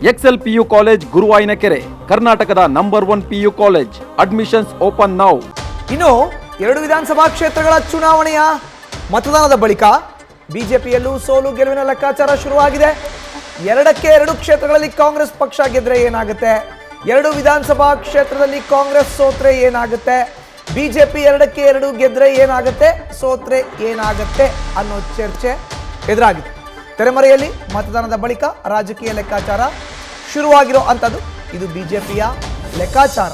Excel PU college ಗುರುವಾಯಿನಕೆರೆ, ಕರ್ನಾಟಕದ number 1 PU college. Admissions open now. ಇನ್ನು 2 ವಿಧಾನಸಭಾ ಕ್ಷೇತ್ರಗಳ ಚುನಾವಣೆಯ ಮತದಾನದ ಬಳಿಕ ಬಿಜೆಪಿಯಲ್ಲೂ ಸೋಲು ಗೆಲುವಿನ ಲೆಕ್ಕಾಚಾರ ಶುರುವಾಗಿದೆ. 2 ಕ್ಷೇತ್ರಗಳಲ್ಲಿ ಕಾಂಗ್ರೆಸ್ ಪಕ್ಷ ಗೆದ್ರೆ ಏನಾಗುತ್ತೆ, 2 ವಿಧಾನಸಭಾ ಕ್ಷೇತ್ರದಲ್ಲಿ ಕಾಂಗ್ರೆಸ್ ಸೋತ್ರೆ ಏನಾಗುತ್ತೆ, ಬಿಜೆಪಿ 2 ಗೆದ್ರೆ ಏನಾಗುತ್ತೆ, ಸೋತ್ರೆ ಏನಾಗುತ್ತೆ ಅನ್ನೋ ಚರ್ಚೆ ಎದುರಾಗಿದೆ. ತೆರೆಮರೆಯಲ್ಲಿ ಮತದಾನದ ಬಳಿಕ ರಾಜಕೀಯ ಲೆಕ್ಕಾಚಾರ ಶುರುವಾಗಿರೋ ಅಂಥದ್ದು ಇದು ಬಿಜೆಪಿಯ ಲೆಕ್ಕಾಚಾರ.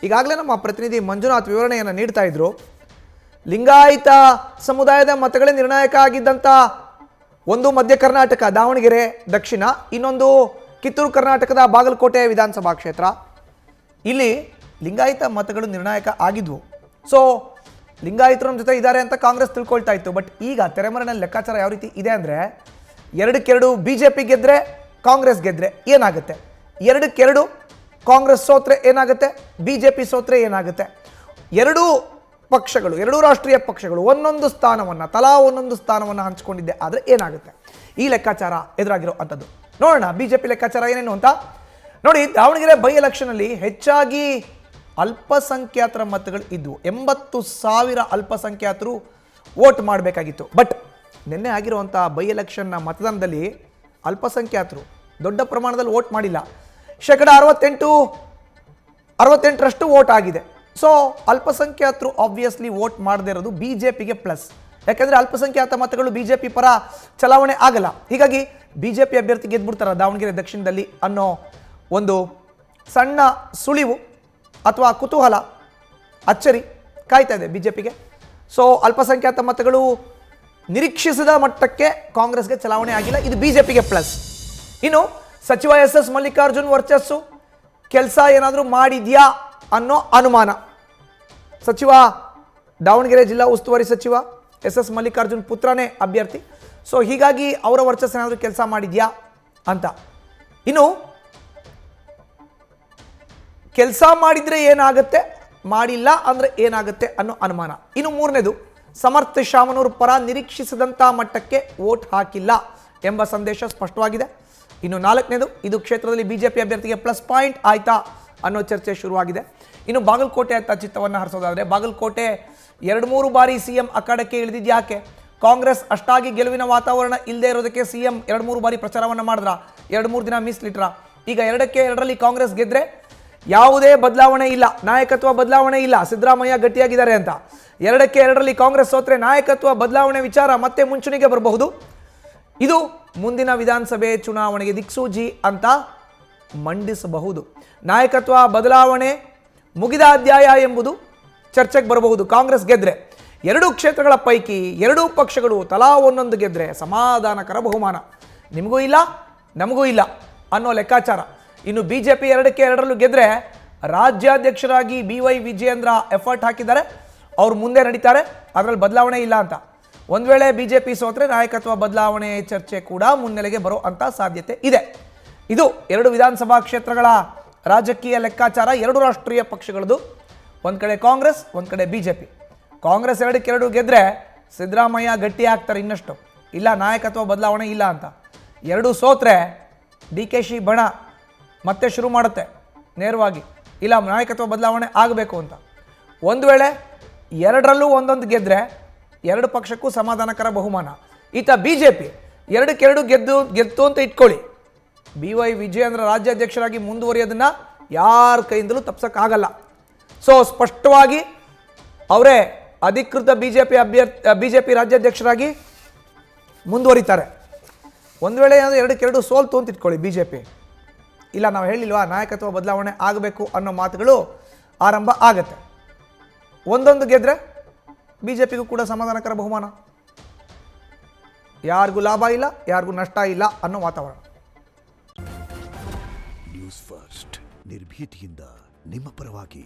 ಈಗಾಗಲೇ ನಮ್ಮ ಪ್ರತಿನಿಧಿ ಮಂಜುನಾಥ್ ವಿವರಣೆಯನ್ನು ನೀಡ್ತಾ ಇದ್ರು. ಲಿಂಗಾಯತ ಸಮುದಾಯದ ಮತಗಳೇ ನಿರ್ಣಾಯಕ ಆಗಿದ್ದಂಥ ಒಂದು ಮಧ್ಯ ಕರ್ನಾಟಕ ದಾವಣಗೆರೆ ದಕ್ಷಿಣ, ಇನ್ನೊಂದು ಕಿತ್ತೂರು ಕರ್ನಾಟಕದ ಬಾಗಲಕೋಟೆ ವಿಧಾನಸಭಾ ಕ್ಷೇತ್ರ. ಇಲ್ಲಿ ಲಿಂಗಾಯತ ಮತಗಳು ನಿರ್ಣಾಯಕ ಆಗಿದ್ವು. ಸೊ ಲಿಂಗಾಯತರು ನಮ್ಮ ಜೊತೆ ಇದ್ದಾರೆ ಅಂತ ಕಾಂಗ್ರೆಸ್ ತಿಳ್ಕೊಳ್ತಾ ಇತ್ತು. ಬಟ್ ಈಗ ತೆರೆಮರೆಯಲ್ಲಿ ಲೆಕ್ಕಾಚಾರ ಯಾವ ರೀತಿ ಇದೆ ಅಂದರೆ 2 ಬಿಜೆಪಿ ಗೆದ್ರೆ ಕಾಂಗ್ರೆಸ್ ಗೆದ್ರೆ ಏನಾಗುತ್ತೆ, 2 ಕಾಂಗ್ರೆಸ್ ಸೋತ್ರೆ ಏನಾಗುತ್ತೆ, ಬಿಜೆಪಿ ಸೋತ್ರೆ ಏನಾಗುತ್ತೆ. 2 ಪಕ್ಷಗಳು, 2 ರಾಷ್ಟ್ರೀಯ ಪಕ್ಷಗಳು ತಲಾ ಒಂದೊಂದು ಸ್ಥಾನವನ್ನು ಹಂಚಿಕೊಂಡಿದ್ದೆ ಆದರೆ ಏನಾಗುತ್ತೆ, ಈ ಲೆಕ್ಕಾಚಾರ ಎದುರಾಗಿರೋ ಅಂಥದ್ದು. ನೋಡೋಣ ಬಿಜೆಪಿ ಲೆಕ್ಕಾಚಾರ ಏನೇನು ಅಂತ. ನೋಡಿ, ದಾವಣಗೆರೆ ಬೈ ಎಲೆಕ್ಷನಲ್ಲಿ ಹೆಚ್ಚಾಗಿ ಅಲ್ಪಸಂಖ್ಯಾತರ ಮತಗಳು ಇದ್ವು. 80,000 ಅಲ್ಪಸಂಖ್ಯಾತರು ವೋಟ್ ಮಾಡಬೇಕಾಗಿತ್ತು. ಬಟ್ ನಿನ್ನೆ ಆಗಿರುವಂಥ ಬೈ ಎಲೆಕ್ಷನ್ನ ಮತದಾನದಲ್ಲಿ ಅಲ್ಪಸಂಖ್ಯಾತರು ದೊಡ್ಡ ಪ್ರಮಾಣದಲ್ಲಿ ವೋಟ್ ಮಾಡಿಲ್ಲ. 68% ವೋಟ್ ಆಗಿದೆ. ಸೊ ಅಲ್ಪಸಂಖ್ಯಾತರು ಆಬ್ವಿಯಸ್ಲಿ ವೋಟ್ ಮಾಡದೇ ಇರೋದು ಬಿಜೆಪಿಗೆ ಪ್ಲಸ್. ಯಾಕಂದರೆ ಅಲ್ಪಸಂಖ್ಯಾತ ಮತಗಳು ಬಿಜೆಪಿ ಪರ ಚಲಾವಣೆ ಆಗಲ್ಲ. ಹೀಗಾಗಿ ಬಿಜೆಪಿ ಅಭ್ಯರ್ಥಿ ಗೆದ್ಬಿಡ್ತಾರ ದಾವಣಗೆರೆ ದಕ್ಷಿಣದಲ್ಲಿ ಅನ್ನೋ ಒಂದು ಸಣ್ಣ ಸುಳಿವು ಅಥವಾ ಕುತೂಹಲ, ಅಚ್ಚರಿ ಕಾಯ್ತಾ ಇದೆ ಬಿಜೆಪಿಗೆ. ಸೊ ಅಲ್ಪಸಂಖ್ಯಾತ ಮತಗಳು ನಿರೀಕ್ಷಿಸಿದ ಮಟ್ಟಕ್ಕೆ ಕಾಂಗ್ರೆಸ್ಗೆ ಚಲಾವಣೆ ಆಗಿಲ್ಲ, ಇದು ಬಿಜೆಪಿಗೆ ಪ್ಲಸ್. ಇನ್ನು ಸಚಿವ ಎಸ್ ಮಲ್ಲಿಕಾರ್ಜುನ್ ವರ್ಚಸ್ಸು, ಕೆಲಸ ಏನಾದರೂ ಮಾಡಿದ್ಯಾ ಅನ್ನೋ ಅನುಮಾನ. ಸಚಿವ ದಾವಣಗೆರೆ ಜಿಲ್ಲಾ ಉಸ್ತುವಾರಿ ಸಚಿವ ಎಸ್ ಮಲ್ಲಿಕಾರ್ಜುನ್ ಪುತ್ರನೇ ಅಭ್ಯರ್ಥಿ. ಸೊ ಹೀಗಾಗಿ ಅವರ ವರ್ಚಸ್ಸು ಏನಾದರೂ ಕೆಲಸ ಮಾಡಿದ್ಯಾ ಅಂತ. ಇನ್ನು ಕೆಲಸ ಮಾಡಿದರೆ ಏನಾಗುತ್ತೆ, ಮಾಡಿಲ್ಲ ಅಂದರೆ ಏನಾಗುತ್ತೆ ಅನ್ನೋ ಅನುಮಾನ. ಇನ್ನು 3ನೇದು, ಸಮರ್ಥ ಶಾಮನೂರು ಪರ ನಿರೀಕ್ಷಿಸಿದಂಥ ಮಟ್ಟಕ್ಕೆ ವೋಟ್ ಹಾಕಿಲ್ಲ ಎಂಬ ಸಂದೇಶ ಸ್ಪಷ್ಟವಾಗಿದೆ. ಇನ್ನು 4ನೇದು, ಇದು ಕ್ಷೇತ್ರದಲ್ಲಿ ಬಿಜೆಪಿ ಅಭ್ಯರ್ಥಿಗೆ ಪ್ಲಸ್ ಪಾಯಿಂಟ್ ಆಯ್ತಾ ಅನ್ನೋ ಚರ್ಚೆ ಶುರುವಾಗಿದೆ. ಇನ್ನು ಬಾಗಲಕೋಟೆ ಅಂತ ಚಿತ್ತವನ್ನು ಹರಿಸೋದಾದರೆ, ಬಾಗಲಕೋಟೆ 2-3 ಬಾರಿ ಸಿಎಂ ಅಖಾಡಕ್ಕೆ ಇಳಿದಿದ್ಯಾಕೆ, ಕಾಂಗ್ರೆಸ್ ಅಷ್ಟಾಗಿ ಗೆಲುವಿನ ವಾತಾವರಣ ಇಲ್ಲದೆ ಇರೋದಕ್ಕೆ ಸಿಎಂ 2-3 ಬಾರಿ ಪ್ರಚಾರವನ್ನು ಮಾಡಿದ್ರ, 2-3 ದಿನ ಮೀಸಲಿಟ್ರ. ಈಗ 2ರಲ್ಲಿ ಕಾಂಗ್ರೆಸ್ ಗೆದ್ರೆ ಯಾವುದೇ ಬದಲಾವಣೆ ಇಲ್ಲ, ನಾಯಕತ್ವ ಬದಲಾವಣೆ ಇಲ್ಲ, ಸಿದ್ದರಾಮಯ್ಯ ಗಟ್ಟಿಯಾಗಿದ್ದಾರೆ ಅಂತ. 2ರಲ್ಲಿ ಕಾಂಗ್ರೆಸ್ ಸೋತ್ರೆ ನಾಯಕತ್ವ ಬದಲಾವಣೆ ವಿಚಾರ ಮತ್ತೆ ಮುಂಚೂಣಿಗೆ ಬರಬಹುದು. ಇದು ಮುಂದಿನ ವಿಧಾನಸಭೆ ಚುನಾವಣೆಗೆ ದಿಕ್ಸೂಚಿ ಅಂತ ಮಂಡಿಸಬಹುದು. ನಾಯಕತ್ವ ಬದಲಾವಣೆ ಮುಗಿದ ಅಧ್ಯಾಯ ಎಂಬುದು ಚರ್ಚೆಗೆ ಬರಬಹುದು ಕಾಂಗ್ರೆಸ್ ಗೆದ್ರೆ. 2 ಕ್ಷೇತ್ರಗಳ ಪೈಕಿ 2 ಪಕ್ಷಗಳು ತಲಾ ಒಂದೊಂದು ಗೆದ್ರೆ ಸಮಾಧಾನಕರ ಬಹುಮಾನ, ನಿಮಗೂ ಇಲ್ಲ ನಮಗೂ ಇಲ್ಲ ಅನ್ನೋ ಲೆಕ್ಕಾಚಾರ. ಇನ್ನು ಬಿಜೆಪಿ 2ರಲ್ಲೂ ಗೆದ್ರೆ ರಾಜ್ಯಾಧ್ಯಕ್ಷರಾಗಿ BY ವಿಜಯೇಂದ್ರ ಎಫರ್ಟ್ ಹಾಕಿದ್ದಾರೆ, ಅವರು ಮುಂದೆ ನಡೀತಾರೆ, ಅದರಲ್ಲಿ ಬದಲಾವಣೆ ಇಲ್ಲ ಅಂತ. ಒಂದು ವೇಳೆ ಬಿಜೆಪಿ ಸೋತ್ರೆ ನಾಯಕತ್ವ ಬದಲಾವಣೆ ಚರ್ಚೆ ಕೂಡ ಮುನ್ನೆಲೆಗೆ ಬರೋ ಅಂತ ಸಾಧ್ಯತೆ ಇದೆ. ಇದು 2 ವಿಧಾನಸಭಾ ಕ್ಷೇತ್ರಗಳ ರಾಜಕೀಯ ಲೆಕ್ಕಾಚಾರ, 2 ರಾಷ್ಟ್ರೀಯ ಪಕ್ಷಗಳದು. ಒಂದು ಕಡೆ ಕಾಂಗ್ರೆಸ್, ಒಂದು ಕಡೆ ಬಿಜೆಪಿ. ಕಾಂಗ್ರೆಸ್ 2 ಗೆದ್ರೆ ಸಿದ್ದರಾಮಯ್ಯ ಗಟ್ಟಿ ಆಗ್ತಾರೆ ಇನ್ನಷ್ಟು, ಇಲ್ಲ ನಾಯಕತ್ವ ಬದಲಾವಣೆ ಇಲ್ಲ ಅಂತ. 2 ಸೋತ್ರೆ DK ಬಣ ಮತ್ತೆ ಶುರು ಮಾಡುತ್ತೆ ನೇರವಾಗಿ, ಇಲ್ಲ ನಾಯಕತ್ವ ಬದಲಾವಣೆ ಆಗಬೇಕು ಅಂತ. ಒಂದು ವೇಳೆ 2ರಲ್ಲೂ ಒಂದೊಂದು ಗೆದ್ರೆ 2 ಪಕ್ಷಕ್ಕೂ ಸಮಾಧಾನಕರ ಬಹುಮಾನ. ಈತ ಬಿಜೆಪಿ 2 ಗೆದ್ದು ಅಂತ ಇಟ್ಕೊಳ್ಳಿ, BY ವಿಜಯೇಂದ್ರ ರಾಜ್ಯಾಧ್ಯಕ್ಷರಾಗಿ ಮುಂದುವರಿಯೋದನ್ನ ಯಾರ ಕೈಯಿಂದಲೂ ತಪ್ಸಕ್ಕಾಗಲ್ಲ. ಸೊ ಸ್ಪಷ್ಟವಾಗಿ ಅವರೇ ಅಧಿಕೃತ ಬಿಜೆಪಿ ರಾಜ್ಯಾಧ್ಯಕ್ಷರಾಗಿ ಮುಂದುವರಿತಾರೆ. ಒಂದು ವೇಳೆ 2 ಸೋಲ್ತು ಅಂತ ಇಟ್ಕೊಳ್ಳಿ ಬಿಜೆಪಿ, ಇಲ್ಲ ನಾವು ಹೇಳಿಲ್ವಾ ನಾಯಕತ್ವ ಬದಲಾವಣೆ ಆಗಬೇಕು ಅನ್ನೋ ಮಾತುಗಳು ಆರಂಭ ಆಗತ್ತೆ. ಒಂದೊಂದು ಗೆದ್ರೆ ಬಿಜೆಪಿಗೂ ಕೂಡ ಸಮಾಧಾನಕರ ಬಹುಮಾನ, ಯಾರಿಗೂ ಲಾಭ ಇಲ್ಲ, ಯಾರಿಗೂ ನಷ್ಟ ಇಲ್ಲ ಅನ್ನೋ ವಾತಾವರಣ. ನ್ಯೂಸ್ ಫಸ್ಟ್, ನಿರ್ಭೀತಿಯಿಂದ ನಿಮ್ಮ ಪರವಾಗಿ.